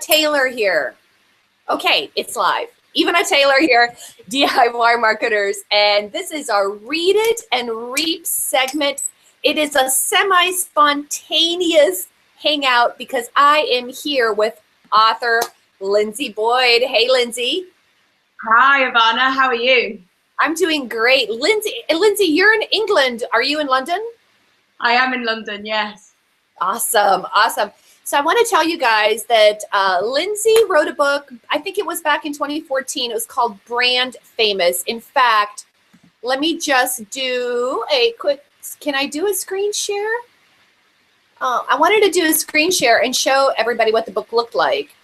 Taylor here. Okay, it's live. Eva Taylor here, DIY marketers, and this is our Read It and Reap segment. It is a semi-spontaneous hangout because I am here with author Linzi Boyd. Hey, Lindsay. Hi, Ivana. How are you? I'm doing great. Lindsay, you're in England. Are you in London? I am in London, yes. Awesome, awesome. So I want to tell you guys that Lindsay wrote a book, I think it was back in 2014. It was called Brand Famous. In fact, let me just do a quick, can I do a screen share? I wanted to do a screen share and show everybody what the book looked like.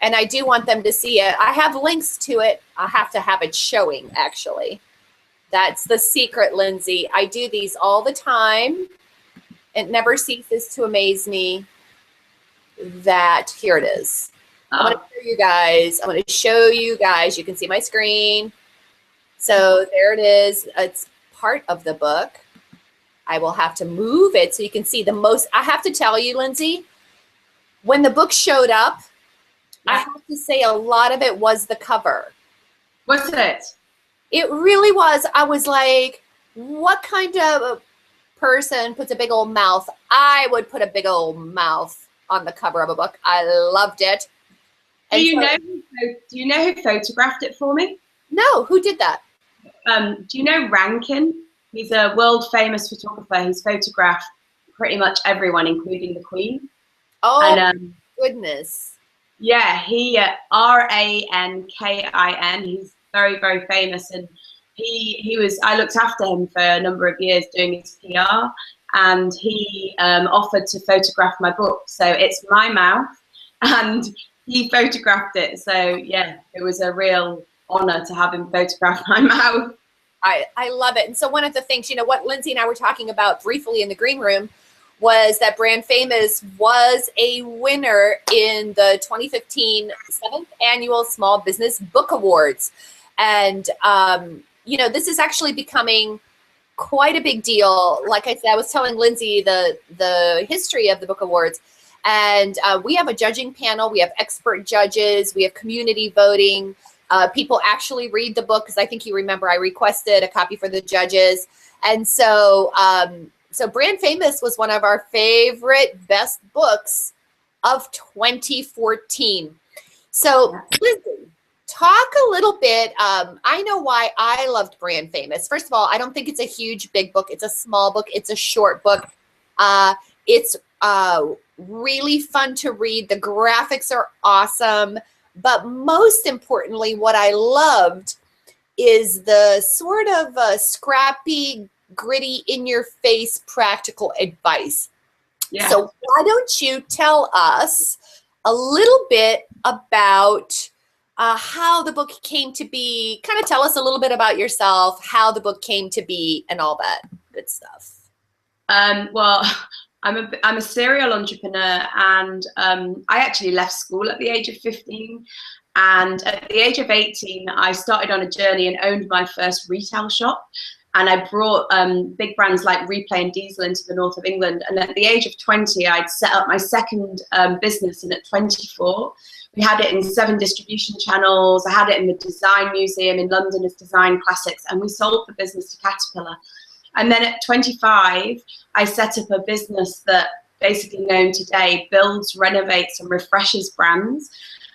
And I do want them to see it. I have links to it. I have to have it showing, actually. That's the secret, Lindsay. I do these all the time. It never ceases to amaze me that here it is. I'm going to show you guys. I'm going to show you guys. You can see my screen. So there it is. It's part of the book. I will have to move it so you can see the most. I have to tell you, Lindsay, when the book showed up, I have to say a lot of it was the cover. What's it? It really was. I was like, what kind of person puts a big old mouth? I would put a big old mouth on the cover of a book. I loved it. Do you know who photographed it for me? No, who did that? Do you know Rankin? He's a world famous photographer. He's photographed pretty much everyone, including the Queen. Oh, and, goodness. Yeah, he Rankin. He's very, very famous, and I looked after him for a number of years doing his PR, and he offered to photograph my book. So it's my mouth, and he photographed it. So yeah, it was a real honor to have him photograph my mouth. I love it. And so one of the things, you know, what Lindsay and I were talking about briefly in the green room was that Brand Famous was a winner in the 2015 7th Annual Small Business Book Awards. And, you know, this is actually becoming quite a big deal. Like I said, I was telling Lindsay the history of the Book Awards. And we have a judging panel. We have expert judges. We have community voting. People actually read the book because I think you remember I requested a copy for the judges. And so, so Brand Famous was one of our favorite best books of 2014. So Lindsay, talk a little bit. I know why I loved Brand Famous. First of all, I don't think it's a huge, big book. It's a small book. It's a short book. It's really fun to read. The graphics are awesome. But most importantly, what I loved is the sort of scrappy, gritty, in-your-face practical advice. Yeah. So why don't you tell us a little bit about how the book came to be? Kind of tell us a little bit about yourself, how the book came to be, and all that good stuff. Well, I'm a serial entrepreneur, and I actually left school at the age of 15. And at the age of 18, I started on a journey and owned my first retail shop. And I brought big brands like Replay and Diesel into the north of England. And at the age of 20, I'd set up my second business. And at 24, we had it in 7 distribution channels. I had it in the Design Museum in London as Design Classics. And we sold the business to Caterpillar. And then at 25, I set up a business that basically known today builds, renovates, and refreshes brands.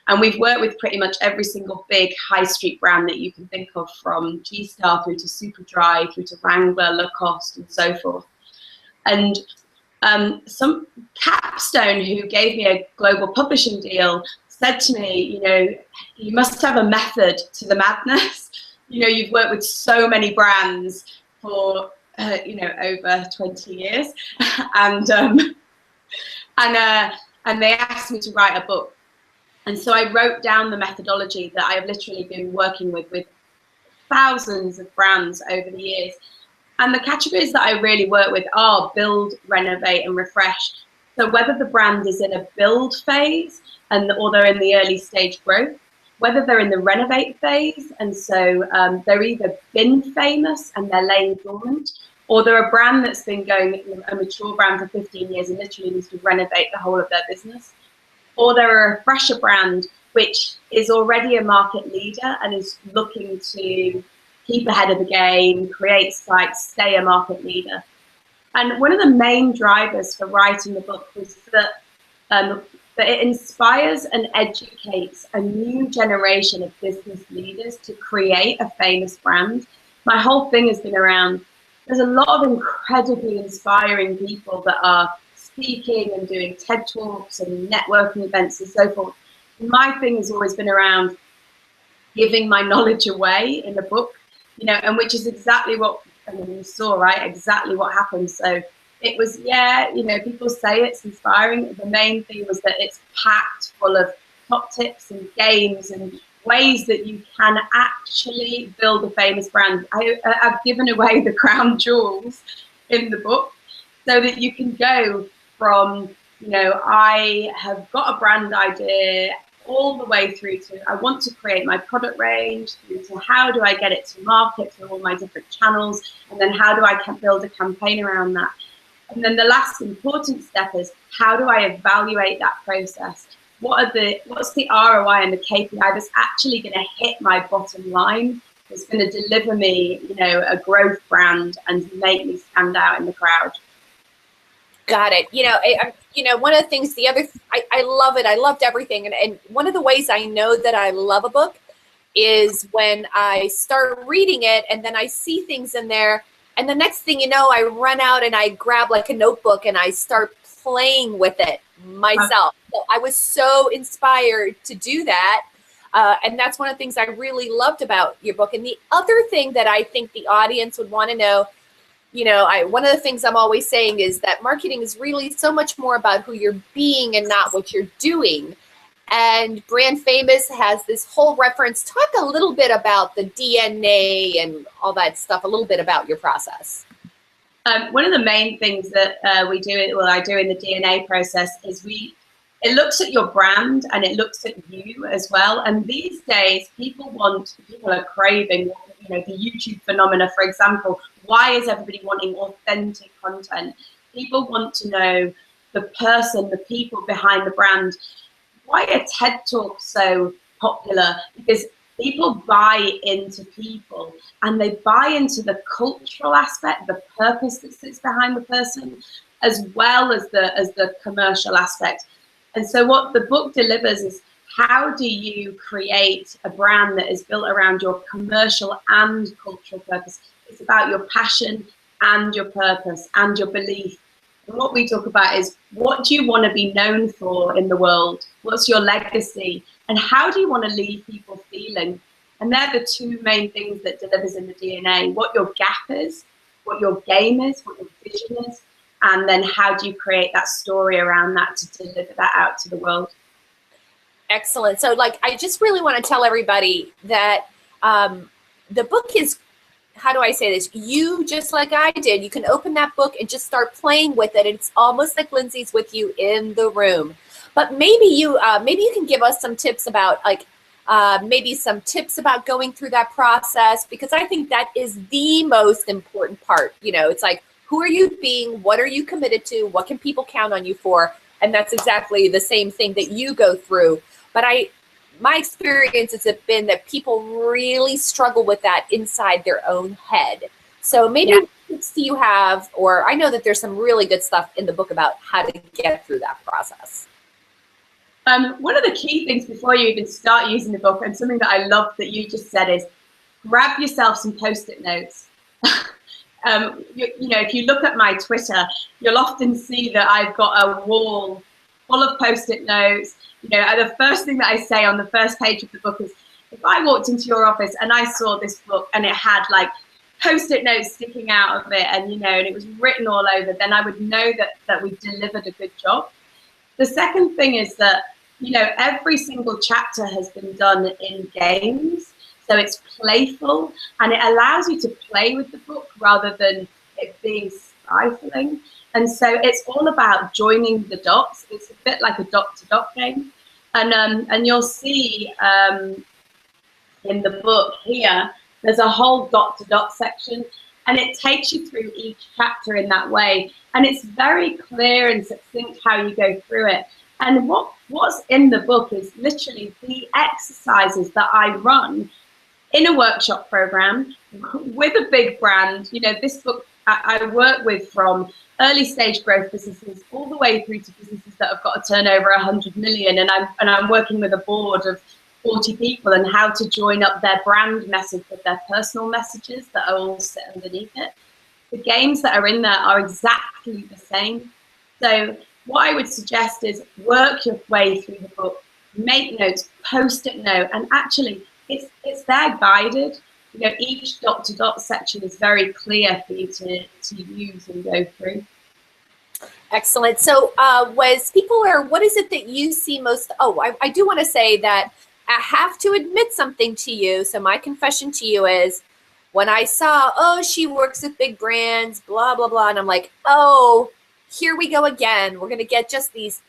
And we've worked with pretty much every single big high street brand that you can think of, from G-Star through to Superdry, through to Wrangler, Lacoste, and so forth. And some Capstone, who gave me a global publishing deal, said to me, you know, you must have a method to the madness. You know, you've worked with so many brands for you know, over 20 years, and they asked me to write a book. And so I wrote down the methodology that I have literally been working with thousands of brands over the years. And the categories that I really work with are build, renovate, and refresh. So whether the brand is in a build phase or they're in the early stage growth, whether they're in the renovate phase, and so they're either been famous and they're laying dormant, or they're a brand that's been going, a mature brand for 15 years and literally needs to renovate the whole of their business. or they're a refresher brand which is already a market leader and is looking to keep ahead of the game, create sites, stay a market leader. And one of the main drivers for writing the book was that that it inspires and educates a new generation of business leaders to create a famous brand. My whole thing has been around, there's a lot of incredibly inspiring people that are speaking and doing TED Talks and networking events and so forth. My thing has always been around giving my knowledge away in a book, you know, and which is exactly what, I mean, you saw, right, exactly what happened. So it was, yeah, you know, people say it's inspiring. The main thing was that it's packed full of top tips and games and ways that you can actually build a famous brand. I've given away the crown jewels in the book so that you can go from, you know, I have got a brand idea all the way through to I want to create my product range, through to how do I get it to market through all my different channels, and then how do I build a campaign around that. And then the last important step is how do I evaluate that process? What's the ROI and the KPI that's actually going to hit my bottom line, that's going to deliver me, you know, a growth brand and make me stand out in the crowd? Got it. You know, one of the things, I love it. I loved everything. And one of the ways I know that I love a book is when I start reading it and then I see things in there. And the next thing you know, I run out and I grab like a notebook and I start playing with it myself. So I was so inspired to do that. And that's one of the things I really loved about your book. And the other thing that I think the audience would want to know, you know, one of the things I'm always saying is that marketing is really so much more about who you're being and not what you're doing. And Brand Famous has this whole reference. Talk a little bit about the DNA and all that stuff, a little bit about your process. One of the main things that I do in the DNA process is it looks at your brand and it looks at you as well. And these days, people are craving, you know, the YouTube phenomena, for example. Why is everybody wanting authentic content? People want to know the person, the people behind the brand. Why are TED Talks so popular? Because people buy into people and they buy into the cultural aspect, the purpose that sits behind the person, as well as the commercial aspect. And so what the book delivers is, how do you create a brand that is built around your commercial and cultural purpose? It's about your passion and your purpose and your belief. And what we talk about is, what do you want to be known for in the world? What's your legacy? And how do you want to leave people feeling? And they're the two main things that delivers in the DNA. What your gap is, what your game is, what your vision is, and then how do you create that story around that to deliver that out to the world? Excellent. So like, I just really want to tell everybody that the book is, how do I say this? You, just like I did, you can open that book and just start playing with it. It's almost like Lindsay's with you in the room. But maybe you can give us some tips about maybe some tips about going through that process, because I think that is the most important part. You know, it's like, who are you being? What are you committed to? What can people count on you for? And that's exactly the same thing that you go through. But my experience has been that people really struggle with that inside their own head. So maybe what tips do you have, or I know that there's some really good stuff in the book about how to get through that process. One of the key things before you even start using the book, and something that I love that you just said, is grab yourself some Post-it notes. You know, if you look at my Twitter, you'll often see that I've got a wall full of Post-it notes. You know, the first thing that I say on the first page of the book is, if I walked into your office and I saw this book and it had like Post-it notes sticking out of it, and you know, and it was written all over, then I would know that we delivered a good job. The second thing is that, you know, every single chapter has been done in games. So it's playful and it allows you to play with the book rather than it being stifling. And so it's all about joining the dots. It's a bit like a dot-to-dot game. And you'll see in the book here, there's a whole dot-to-dot section, and it takes you through each chapter in that way. And it's very clear and succinct how you go through it. And what's in the book is literally the exercises that I run in a workshop program with a big brand. You know, this book I work with from early stage growth businesses all the way through to businesses that have got a turnover 100 million. And I'm working with a board of 40 people and how to join up their brand message with their personal messages that are all set underneath it. The games that are in there are exactly the same. So what I would suggest is work your way through the book, make notes, post-it note, and actually it's there guided. You know, each dot-to-dot section is very clear for you to use and go through. Excellent. So what is it that you see most? Oh, I do want to say that I have to admit something to you. So my confession to you is when I saw, oh, she works with big brands, blah, blah, blah. And I'm like, oh, here we go again. We're going to get just these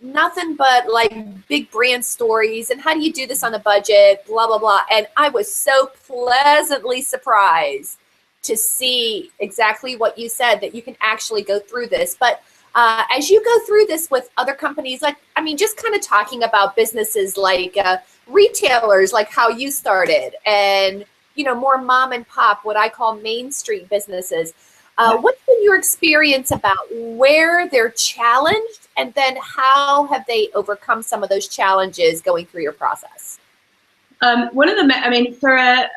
nothing but like big brand stories. And how do you do this on a budget, blah, blah, blah. And I was so pleasantly surprised to see exactly what you said, that you can actually go through this. But as you go through this with other companies, like, I mean, just kind of talking about businesses like retailers, like how you started, and, you know, more mom and pop, what I call Main Street businesses. What's been your experience about where they're challenged, and then how have they overcome some of those challenges going through your process? One of the, I mean, for a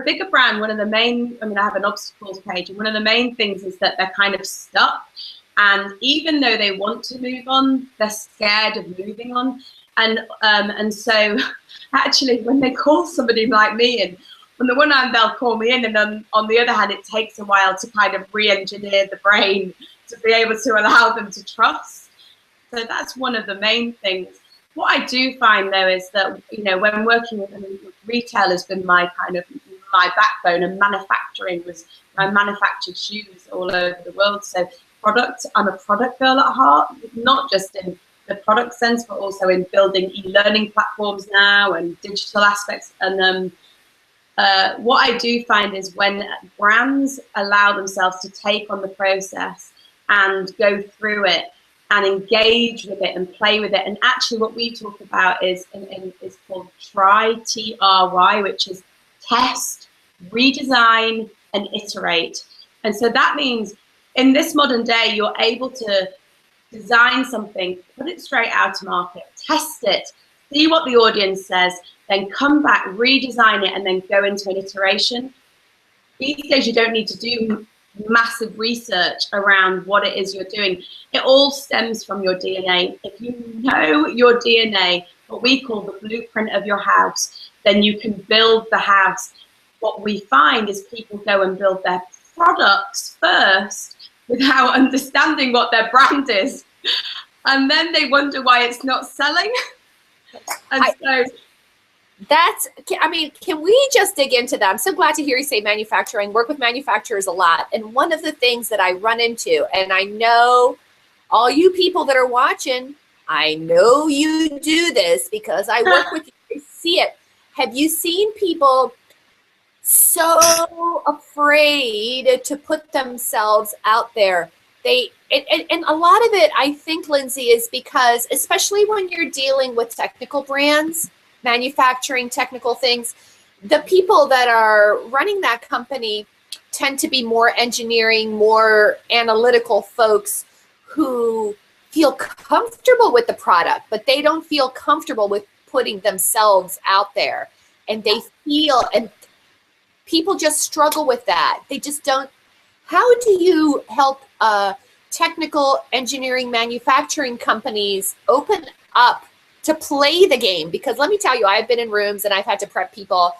bigger brand, one of the main, I mean, I have an obstacles page, and one of the main things is that they're kind of stuck. And even though they want to move on, they're scared of moving on. And so actually when they call somebody like me, and on the one hand, they'll call me in, and then on the other hand, it takes a while to kind of re-engineer the brain to be able to allow them to trust. So that's one of the main things. What I do find though is that, you know, when working with, I mean, retail has been my backbone, and manufacturing was, I manufactured shoes all over the world. So product, I'm a product girl at heart, not just in the product sense, but also in building e-learning platforms now and digital aspects. And what I do find is when brands allow themselves to take on the process and go through it and engage with it and play with it, and actually what we talk about is called TRY, T-R-Y, which is test, redesign, and iterate. And so that means in this modern day, you're able to design something, put it straight out to market, test it, see what the audience says, then come back, redesign it, and then go into an iteration. These days, you don't need to do massive research around what it is you're doing. It all stems from your DNA. If you know your DNA, what we call the blueprint of your house, then you can build the house. What we find is people go and build their products first without understanding what their brand is. And then they wonder why it's not selling. And I mean, can we just dig into that? I'm so glad to hear you say manufacturing. Work with manufacturers a lot. And one of the things that I run into, and I know all you people that are watching, I know you do this because I work with you, I see it. Have you seen people so afraid to put themselves out there? And a lot of it, I think, Lindsay, is because, especially when you're dealing with technical brands, manufacturing technical things, the people that are running that company tend to be more engineering, more analytical folks who feel comfortable with the product, but they don't feel comfortable with putting themselves out there. And they feel, and people just struggle with that. They just don't. How do you help technical engineering manufacturing companies open up to play the game? Because let me tell you, I've been in rooms and I've had to prep people,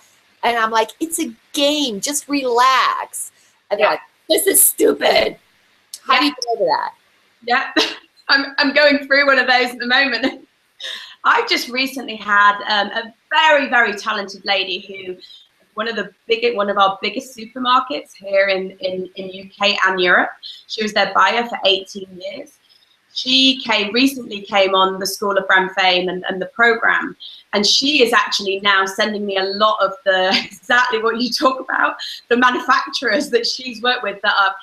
and I'm like, it's a game, just relax. And they're like, this is stupid. How do you get over that? Yeah, I'm going through one of those at the moment. I've just recently had a very, very talented lady who, one of our biggest supermarkets here in UK and Europe. She was their buyer for 18 years. She recently came on the School of Brand Fame and the program, and she is actually now sending me a lot of the exactly what you talk about, the manufacturers that she's worked with that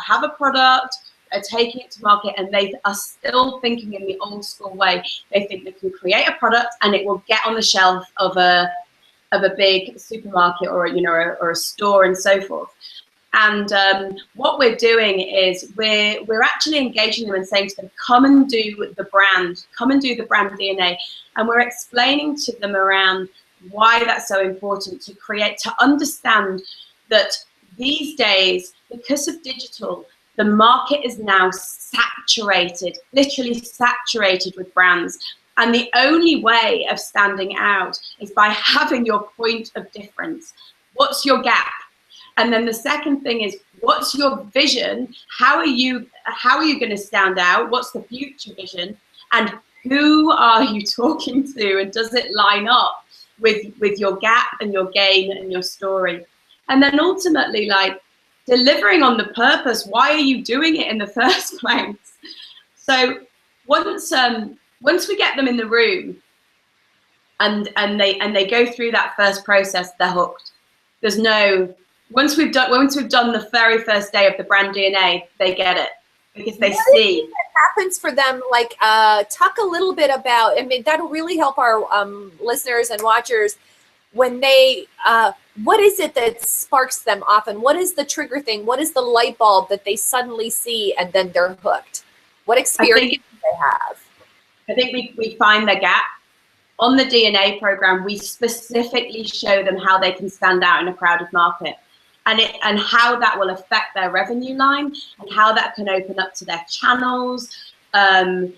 have a product, are taking it to market and they are still thinking in the old school way. They think they can create a product and it will get on the shelf of a big supermarket or or a store and so forth. And what we're doing is we're actually engaging them and saying to them, come and do the brand DNA. And we're explaining to them around why that's so important to understand that these days, because of digital, the market is now saturated, literally saturated with brands. And the only way of standing out is by having your point of difference. What's your gap? And then the second thing is, what's your vision? How are you going to stand out? What's the future vision? And who are you talking to? And does it line up with your gap and your gain and your story? And then ultimately, like, delivering on the purpose. Why are you doing it in the first place? So once we get them in the room and they go through that first process, they're hooked. There's no once we've done the very first day of the brand DNA, they get it because they see what happens for them. Like, talk a little bit about. I mean, that'll really help our listeners and watchers when they. What is it that sparks them often? What is the trigger thing? What is the light bulb that they suddenly see and then they're hooked? What experience do they have? I think we find their gap. On the DNA program, we specifically show them how they can stand out in a crowded market and how that will affect their revenue line and how that can open up to their channels and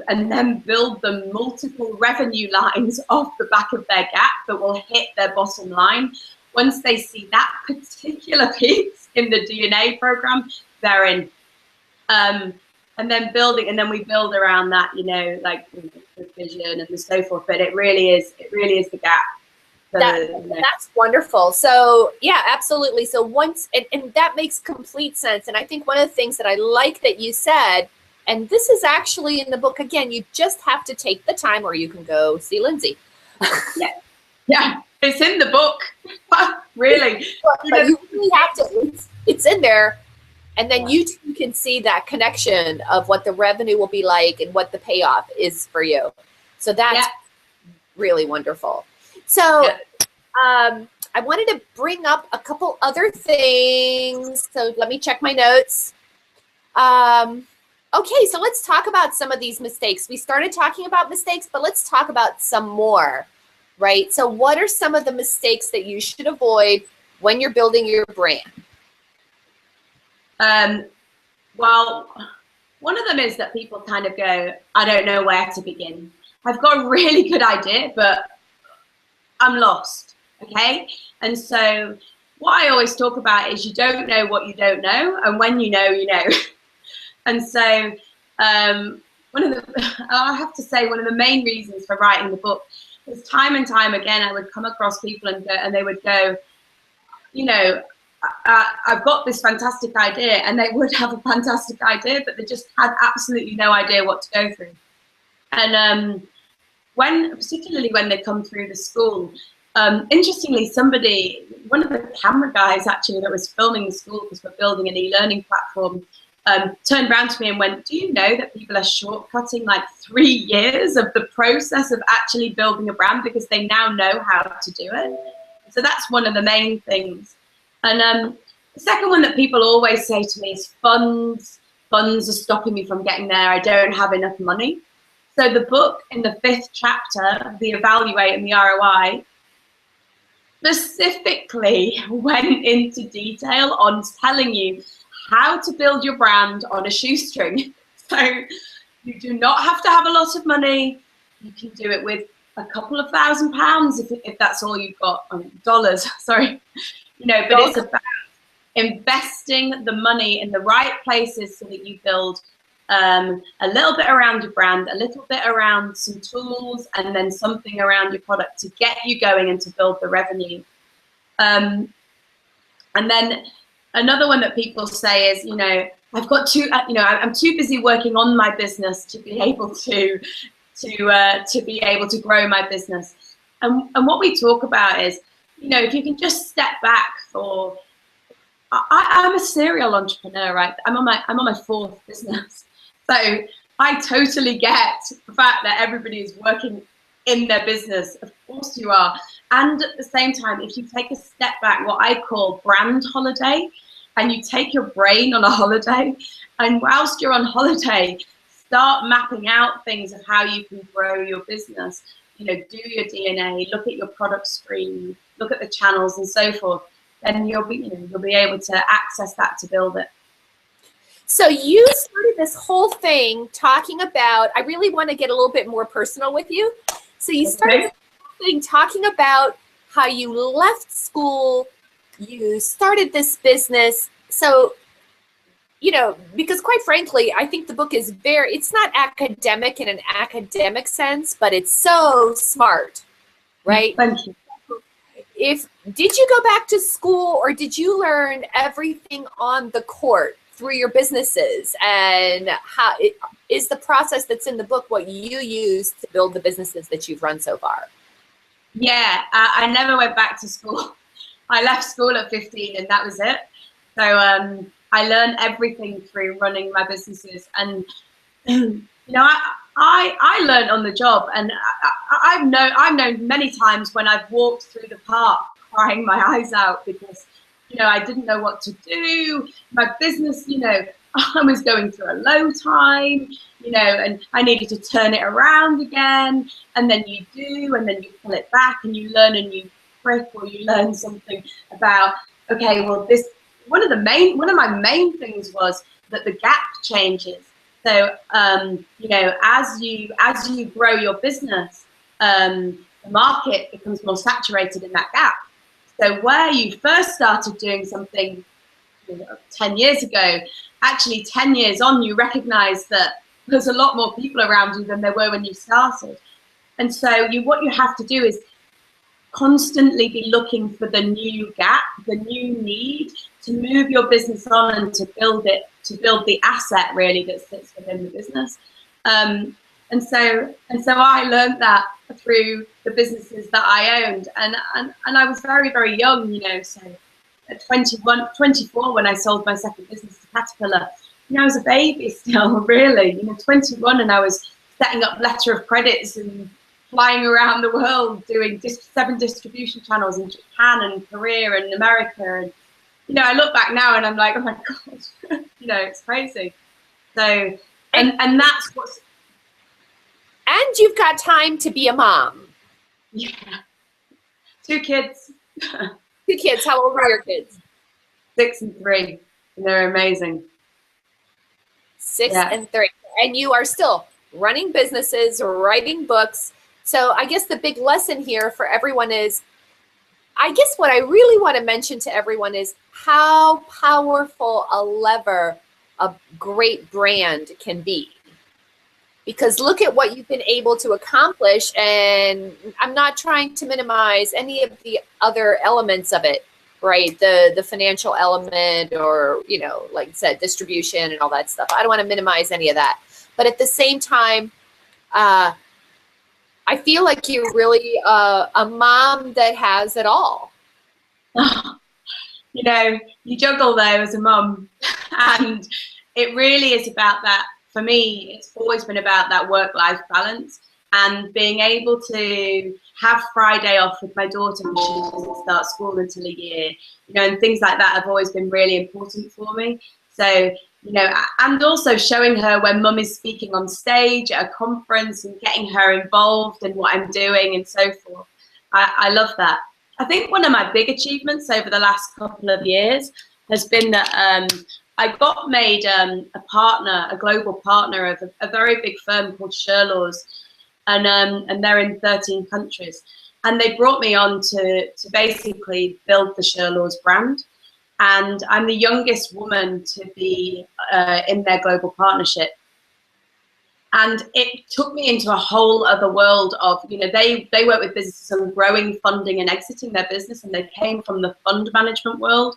then build them multiple revenue lines off the back of their gap that will hit their bottom line. Once they see that particular piece in the DNA program, they're in. And then we build around that, like the vision and so forth. But it really is the gap. That's wonderful. So yeah, absolutely. So once, and that makes complete sense. And I think one of the things that I like that you said, and this is actually in the book, again, you just have to take the time, or you can go see Lindsay. Yeah, it's in the book. Really. But you really have to, it's in there. And then you too can see that connection of what the revenue will be like and what the payoff is for you. So that's really wonderful. So I wanted to bring up a couple other things. So let me check my notes. Okay, so let's talk about some of these mistakes. We started talking about mistakes, but let's talk about some more, right? So what are some of the mistakes that you should avoid when you're building your brand? Well, one of them is that people kind of go, I don't know where to begin. I've got a really good idea, but I'm lost, okay? And so what I always talk about is you don't know what you don't know, and when you know, you know. And so I have to say, one of the main reasons for writing the book is time and time again, I would come across people and they would go, I've got this fantastic idea, and they would have a fantastic idea, but they just had absolutely no idea what to go through. And particularly when they come through the school, interestingly, one of the camera guys actually that was filming the school, because we're building an e-learning platform, turned around to me and went, do you know that people are shortcutting like 3 years of the process of actually building a brand because they now know how to do it? So that's one of the main things. And the second one that people always say to me is funds. Funds are stopping me from getting there. I don't have enough money. So the book, in the 5th chapter, the Evaluate and the ROI, specifically went into detail on telling you how to build your brand on a shoestring. So you do not have to have a lot of money. You can do it with a couple of £1,000 if that's all you've got. Dollars, sorry. But it's about investing the money in the right places so that you build a little bit around your brand, a little bit around some tools, and then something around your product to get you going and to build the revenue. And then another one that people say is, I've got I'm too busy working on my business to be able to be able to grow my business. And what we talk about is, if you can just step back for I'm a serial entrepreneur, right? I'm on my fourth business. So I totally get the fact that everybody is working in their business. Of course you are. And at the same time, if you take a step back, what I call brand holiday, and you take your brain on a holiday, and whilst you're on holiday, start mapping out things of how you can grow your business. You know, do your DNA, look at your product screen, look at the channels and so forth. Then you'll be able to access that to build it. So you started this whole thing talking about, I really want to get a little bit more personal with you. So you started this whole thing talking about how you left school, you started this business. So, you know, because quite frankly, I think the book is it's not academic in an academic sense, but it's so smart, right? Thank you. Did you go back to school, or did you learn everything on the court through your businesses? And how is the process that's in the book what you use to build the businesses that you've run so far? Yeah, I never went back to school. I left school at 15 and that was it. So I learned everything through running my businesses. And, you know, I learned on the job. And I've known many times when I've walked through the park crying my eyes out because, you know, I didn't know what to do. My business, you know, I was going through a low time, you know, and I needed to turn it around again. And then you do, and then you pull it back and you learn a new trick, or you learn something about, okay, well, this, one of my main things was that the gap changes. So, you know, as you grow your business, the market becomes more saturated in that gap. So where you first started doing something, you know, 10 years ago, actually 10 years on, you recognize that there's a lot more people around you than there were when you started. And so what you have to do is constantly be looking for the new gap, the new need to move your business on and to build the asset really that sits within the business. And so I learned that through the businesses that I owned, and I was very, very young, you know, so at 24 when I sold my second business to Caterpillar, you know, I was a baby still, really, you know, 21, and I was setting up letter of credits and flying around the world doing 7 distribution channels in Japan and Korea and America. And, you know, I look back now and I'm like, oh my God, you know, it's crazy. So, and that's what's... And you've got time to be a mom. Yeah. 2 kids. 2 kids. How old are your kids? 6 and 3. And they're amazing. 6 and 3. And you are still running businesses, writing books. So I guess the big lesson here for everyone is, I guess what I really want to mention to everyone is how powerful a lever a great brand can be. Because look at what you've been able to accomplish, and I'm not trying to minimize any of the other elements of it, right? The financial element, or, you know, like I said, distribution and all that stuff. I don't want to minimize any of that. But at the same time, I feel like you're really a mom that has it all. You know, you juggle there as a mom, and it really is about that. For me, it's always been about that work-life balance and being able to have Friday off with my daughter when she doesn't start school until a year, you know, and things like that have always been really important for me. So, you know, and also showing her when mum is speaking on stage at a conference and getting her involved in what I'm doing and so forth. I love that. I think one of my big achievements over the last couple of years has been that I got made a global partner of a very big firm called Sherlaws, and they're in 13 countries. And they brought me on to basically build the Sherlaws brand. And I'm the youngest woman to be in their global partnership. And it took me into a whole other world of, you know, they work with businesses on growing, funding and exiting their business. And they came from the fund management world.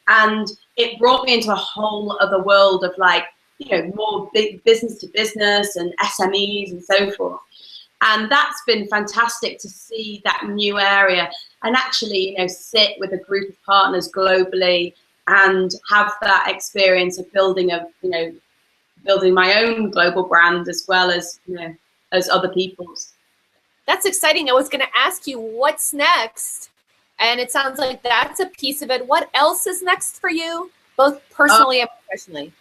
And it brought me into a whole other world of, like, you know, more big business to business and SMEs and so forth. And that's been fantastic to see that new area and actually, you know, sit with a group of partners globally and have that experience of building building my own global brand as well as, as other people's. That's exciting. I was going to ask you what's next, and it sounds like that's a piece of it. What else is next for you, both personally and professionally?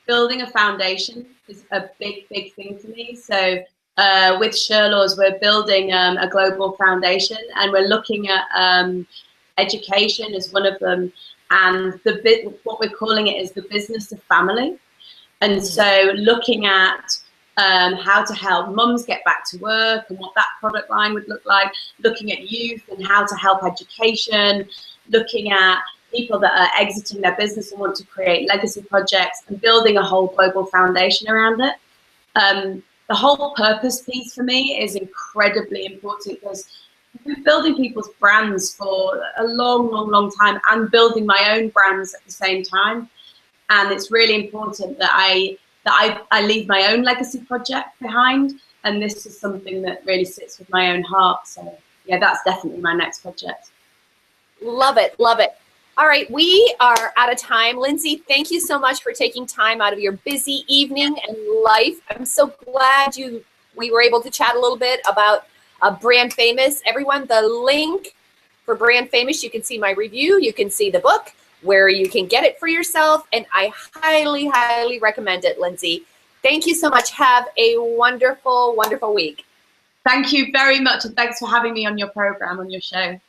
Building a foundation is a big thing for me. So with Sherlaws, we're building a global foundation, and we're looking at education as one of them. And what we're calling it is the business of family. And so looking at how to help mums get back to work and what that product line would look like, looking at youth and how to help education, looking at people that are exiting their business and want to create legacy projects, and building a whole global foundation around it. The whole purpose piece for me is incredibly important, because I've been building people's brands for a long time, and building my own brands at the same time. And it's really important that I leave my own legacy project behind. And this is something that really sits with my own heart. So yeah, that's definitely my next project. Love it, love it. All right, we are out of time. Lindsay, thank you so much for taking time out of your busy evening and life. I'm so glad we were able to chat a little bit about Brand Famous. Everyone, the link for Brand Famous, you can see my review, you can see the book, where you can get it for yourself, and I highly recommend it, Lindsay. Thank you so much. Have a wonderful week. Thank you very much, and thanks for having me on your program, on your show.